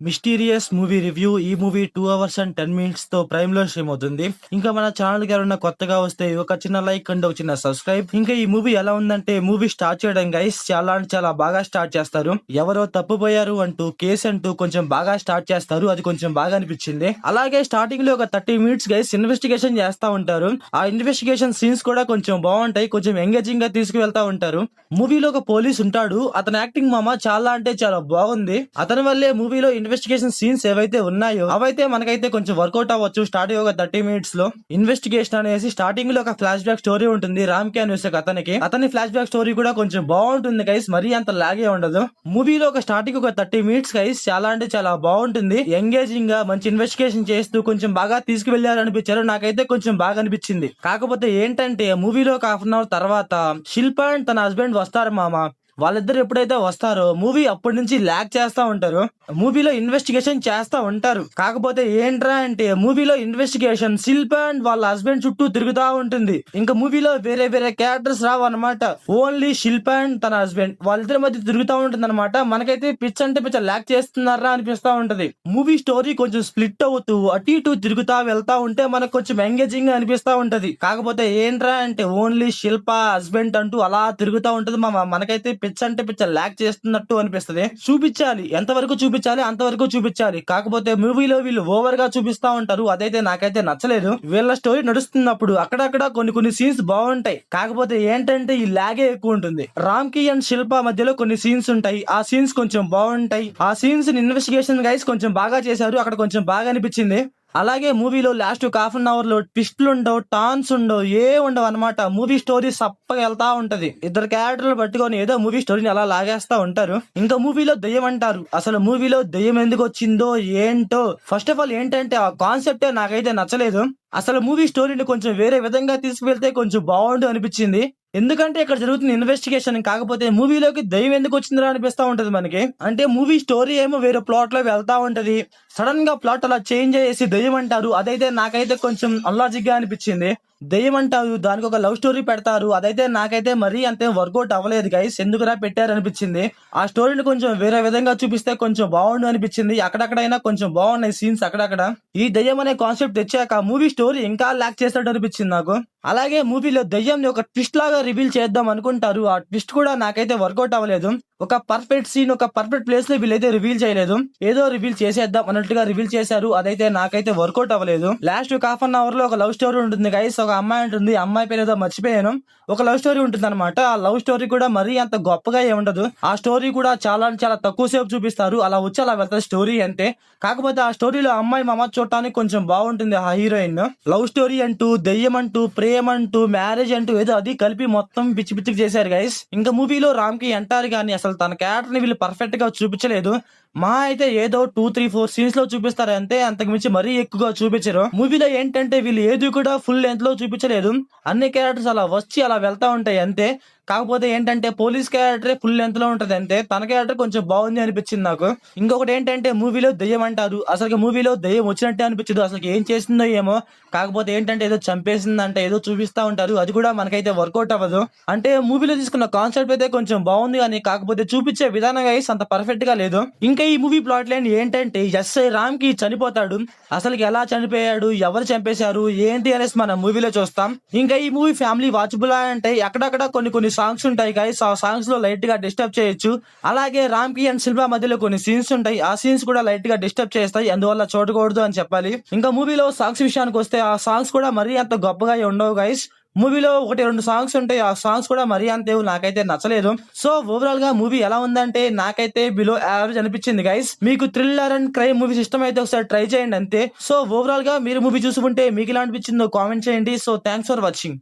Mysterious movie review. ఈ movie 2 hours and 10 minutes తో prime లో స్ట్రీమ్ అవుతుంది. ఇంకా మన ఛానల్ కి ఎవరైనా కొత్తగా వస్తే ఒక చిన్న లైక్ అండ్ ఒక చిన్న సబ్స్క్రైబ్. ఇంకా ఈ మూవీ ఎలా ఉందంటే, మూవీ స్టార్ట్ చేయడం గైస్ చాలా అంటే చాలా బాగా స్టార్ట్ చేస్తారు. ఎవరో తప్పుపోయారు అంటూ కేసు అంటూ కొంచెం బాగా స్టార్ట్ చేస్తారు. అది కొంచెం బాగా అనిపించింది. అలాగే స్టార్టింగ్ లో ఒక 30 మినిట్స్ గైస్ ఇన్వెస్టిగేషన్ చేస్తా ఉంటారు. ఆ ఇన్వెస్టిగేషన్ సీన్స్ కూడా కొంచెం బాగుంటాయి. కొంచెం ఎంగేజింగ్ గా తీసుకువెళ్తా ఉంటారు. మూవీలో ఒక పోలీస్ ఉంటాడు. అతని యాక్టింగ్ మామ చాలా అంటే చాలా బాగుంది. అతని వల్లే మూవీలో ఇన్వెస్టిగేషన్ సీన్స్ ఏవైతే ఉన్నాయో అవైతే మనకైతే కొంచెం వర్కౌట్ అవ్వచ్చు. స్టార్టింగ్ ఒక 30 మినిట్స్ లో ఇన్వెస్టిగేషన్ అనేసి స్టార్టింగ్ లో ఒక ఫ్లాష్ బ్యాక్ స్టోరీ ఉంటుంది. రామ్ కే అనేసి ఒక అతని ఫ్లాష్ బ్యాక్ స్టోరీ కూడా కొంచెం బాగుంటుంది గైస్. మరీ అంత లాగే ఉండదు. మూవీలో ఒక స్టార్టింగ్ ఒక 30 మినిట్స్ గైస్ చాలా అంటే చాలా బాగుంటుంది. ఎంగేజింగ్ గా మంచి ఇన్వెస్టిగేషన్ చేస్తూ కొంచెం బాగా తీసుకువెళ్లారు అనిపించారు. నాకైతే కొంచెం బాగా అనిపించింది. కాకపోతే ఏంటంటే మూవీలో ఒక హాఫ్ అన్ అవర్ తర్వాత శిల్ప అండ్ తన హస్బెండ్ వస్తారు మామ. వాళ్ళిద్దరు ఎప్పుడైతే వస్తారో మూవీ అప్పటి నుంచి ల్యాక్ చేస్తా ఉంటారు. మూవీలో ఇన్వెస్టిగేషన్ చేస్తా ఉంటారు. కాకపోతే ఏంట్రా అంటే మూవీలో ఇన్వెస్టిగేషన్ శిల్ప అండ్ వాళ్ళ హస్బెండ్ చుట్టూ తిరుగుతా ఉంటుంది. ఇంకా మూవీలో వేరే వేరే క్యారెక్టర్స్ రావు అనమాట. ఓన్లీ శిల్ప అండ్ తన హస్బెండ్ వాళ్ళిద్దరి మధ్య తిరుగుతా ఉంటుంది అనమాట. మనకైతే పిచ్ అంటే పిచ్చ ల్యాక్ చేస్తున్నారా అనిపిస్తా ఉంటది. మూవీ స్టోరీ కొంచెం స్ప్లిట్ అవుతూ అటు ఇటు తిరుగుతా వెళ్తా ఉంటే మనకు కొంచెం ఎంగేజింగ్ గా అనిపిస్తా ఉంటది. కాకపోతే ఏంట్రా అంటే ఓన్లీ శిల్ప హస్బెండ్ అంటూ అలా తిరుగుతా ఉంటది. మనకైతే పిచ్ అంటే పిచ్చ ల్యాక్ చేస్తున్నట్టు అనిపిస్తది. చూపించాలి, ఎంతవరకు చూపించాలి అంతవరకు చూపించాలి. కాకపోతే మూవీలో వీళ్ళు ఓవర్ గా చూపిస్తా ఉంటారు. అదైతే నాకైతే నచ్చలేదు. వీళ్ళ స్టోరీ నడుస్తున్నప్పుడు అక్కడక్కడ కొన్ని సీన్స్ బాగుంటాయి. కాకపోతే ఏంటంటే ఈ లాగే ఎక్కువ ఉంటుంది. రామ్ కి అండ్ శిల్ప మధ్యలో కొన్ని సీన్స్ ఉంటాయి. ఆ సీన్స్ కొంచెం బాగుంటాయి. ఆ సీన్స్ ఇన్వెస్టిగేషన్ గైస్ కొంచెం బాగా చేశారు. అక్కడ కొంచెం బాగా అనిపించింది. అలాగే మూవీలో లాస్ట్ ఒక హాఫ్ అన్ అవర్ లో ట్విస్ట్లు ఉండవు, టాన్స్ ఉండవు, ఏ ఉండవు అనమాట. మూవీ స్టోరీ సప్పగా వెళ్తా ఉంటది. ఇద్దరు క్యారెక్టర్లు పట్టుకొని ఏదో మూవీ స్టోరీని అలా లాగేస్తా ఉంటారు. ఇంకా మూవీలో దెయ్యం అంటారు. అసలు మూవీలో దెయ్యం ఎందుకు వచ్చిందో ఏంటో. ఫస్ట్ ఆఫ్ ఆల్ ఏంటంటే ఆ కాన్సెప్టే నాకైతే నచ్చలేదు. అసలు మూవీ స్టోరీని కొంచెం వేరే విధంగా తీసుకువెళ్తే కొంచెం బాగుండు అనిపించింది. ఎందుకంటే ఇక్కడ జరుగుతున్న ఇన్వెస్టిగేషన్. కాకపోతే మూవీలోకి దయ్యం ఎందుకు వచ్చిందిరా అనిపిస్తా ఉంటది మనకి. అంటే మూవీ స్టోరీ ఏమో వేరే ప్లాట్ లో వెళ్తా ఉంటది. సడన్ గా ప్లాట్ అలా చేంజ్ చేసి దయ్యం అంటారు. అదైతే నాకైతే కొంచెం అన్లాజిక్ గా అనిపించింది. దయ్యం అంటారు, దానికి ఒక లవ్ స్టోరీ పెడతారు. అదైతే నాకైతే మరీ అంతే వర్కౌట్ అవ్వలేదు గైస్. ఎందుకురా పెట్టారు అనిపించింది. ఆ స్టోరీని కొంచెం వేరే విధంగా చూపిస్తే కొంచెం బాగుండు అనిపించింది. అక్కడక్కడైనా కొంచెం బాగున్నాయి సీన్స్ అక్కడక్కడ. ఈ దయ్యం అనే కాన్సెప్ట్ తెచ్చాక మూవీ స్టోరీ ఇంకా ల్యాక్ చేసినట్టు అనిపించింది నాకు. అలాగే మూవీలో దయ్యంని ఒక ట్విస్ట్ లాగా రివీల్ చేద్దాం అనుకుంటారు. ఆ ట్విస్ట్ కూడా నాకైతే వర్కౌట్ అవ్వలేదు. ఒక పర్ఫెక్ట్ సీన్, ఒక పర్ఫెక్ట్ ప్లేస్ లో వీళ్ళైతే రివీల్ చేయలేదు. ఏదో రివీల్ చేసేద్దాం అన్నట్టుగా రివీల్ చేశారు. అదైతే నాకైతే వర్కౌట్ అవ్వలేదు. లాస్ట్ ఒక హాఫ్ అన్ అవర్ లో ఒక లవ్ స్టోరీ ఉంటుంది గైస్. ఒక అమ్మాయి ఉంటుంది. అమ్మాయి పేరు ఏదో మర్చిపోయాను. ఒక లవ్ స్టోరీ ఉంటుంది అనమాట. ఆ లవ్ స్టోరీ కూడా మరీ అంత గొప్పగా ఏముండదు. ఆ స్టోరీ కూడా చాలా చాలా తక్కువ సేపు చూపిస్తారు. అలా వచ్చి అలా వెళ్తారు స్టోరీ అంతే. కాకపోతే ఆ స్టోరీలో అమ్మాయి మామ చూడటానికి కొంచెం బాగుంటుంది. ఆ హీరోయిన్ లవ్ స్టోరీ అంటూ, దెయ్యం అంటూ, ప్రేమ అంటూ, మ్యారేజ్ అంటూ ఏదో అది కలిపి మొత్తం పిచ్చి పిచ్చికి చేశారు గైస్. ఇంకా మూవీలో రామ్ కి అంటారు కానీ అసలు తన క్యారెక్టర్ ని వీళ్ళు పర్ఫెక్ట్ గా చూపించలేదు. మా అయితే ఏదో 2, 3, 4 సీన్స్ లో చూపిస్తారు అంతే. అంతకు మించి మరీ ఎక్కువగా చూపించరు. మూవీలో ఏంటంటే వీళ్ళు ఏది కూడా ఫుల్ లెంత్ లో చూపించలేదు. అన్ని క్యారెక్టర్స్ అలా వచ్చి అలా వెళ్తా ఉంటాయి అంతే. కాకపోతే ఏంటంటే పోలీస్ క్యారెక్టరే ఫుల్ లెంత్ లో ఉంటది అంతే. తన క్యారెక్టర్ కొంచెం బాగుంది అనిపించింది నాకు. ఇంకొకటి ఏంటంటే మూవీలో దెయ్యం అంటారు. అసలు మూవీలో దెయ్యం వచ్చినట్టే అనిపించదు. అసలు ఏం చేసిందో ఏమో. కాకపోతే ఏంటంటే ఏదో చంపేసిందంటే ఏదో చూపిస్తా ఉంటారు. అది కూడా మనకైతే వర్కౌట్ అవ్వదు. అంటే మూవీలో తీసుకున్న కాన్సెప్ట్ అయితే కొంచెం బాగుంది కానీ కాకపోతే చూపించే విధానం గైస్ అంత పర్ఫెక్ట్ గా లేదు. ఇంకా ఈ మూవీ ప్లాట్ లైన్ ఏంటంటే ఎస్ఐ రామ్ కి చనిపోతాడు. అసలు ఎలా చనిపోయాడు, ఎవరు చంపేశారు ఏంటి అనేసి మనం మూవీలో చూస్తాం. ఇంకా ఈ మూవీ ఫ్యామిలీ వాచబుల్ అంటే అక్కడక్కడ కొన్ని సాంగ్స్ ఉంటాయి గైస్. ఆ సాంగ్స్ లో లైట్ గా డిస్టర్బ్ చేయొచ్చు. అలాగే రామ్ కి అండ్ శిల్ప మధ్యలో కొన్ని సీన్స్ ఉంటాయి. ఆ సీన్స్ కూడా లైట్ గా డిస్టర్బ్ చేస్తాయి. అందువల్ల చూడకూడదు అని చెప్పాలి. ఇంకా మూవీలో సాంగ్స్ విషయానికి వస్తే ఆ సాంగ్స్ కూడా మరీ అంత గొప్పగా ఉండవు గైస్. మూవీలో 1, 2 సాంగ్స్ ఉంటాయి. ఆ సాంగ్స్ కూడా మరీ అంతే నాకైతే నచ్చలేదు. సో ఓవరాల్ గా మూవీ ఎలా ఉందంటే నాకైతే బిలో యావరేజ్ అనిపించింది గైస్. మీకు థ్రిల్లర్ అండ్ క్రైమ్ మూవీస్ ఇష్టం అయితే ఒకసారి ట్రై చేయండి అంతే. సో ఓవరాల్ గా మీరు మూవీ చూసుకుంటే మీకు ఎలా అనిపించిందో కామెంట్ చేయండి. So thanks for watching.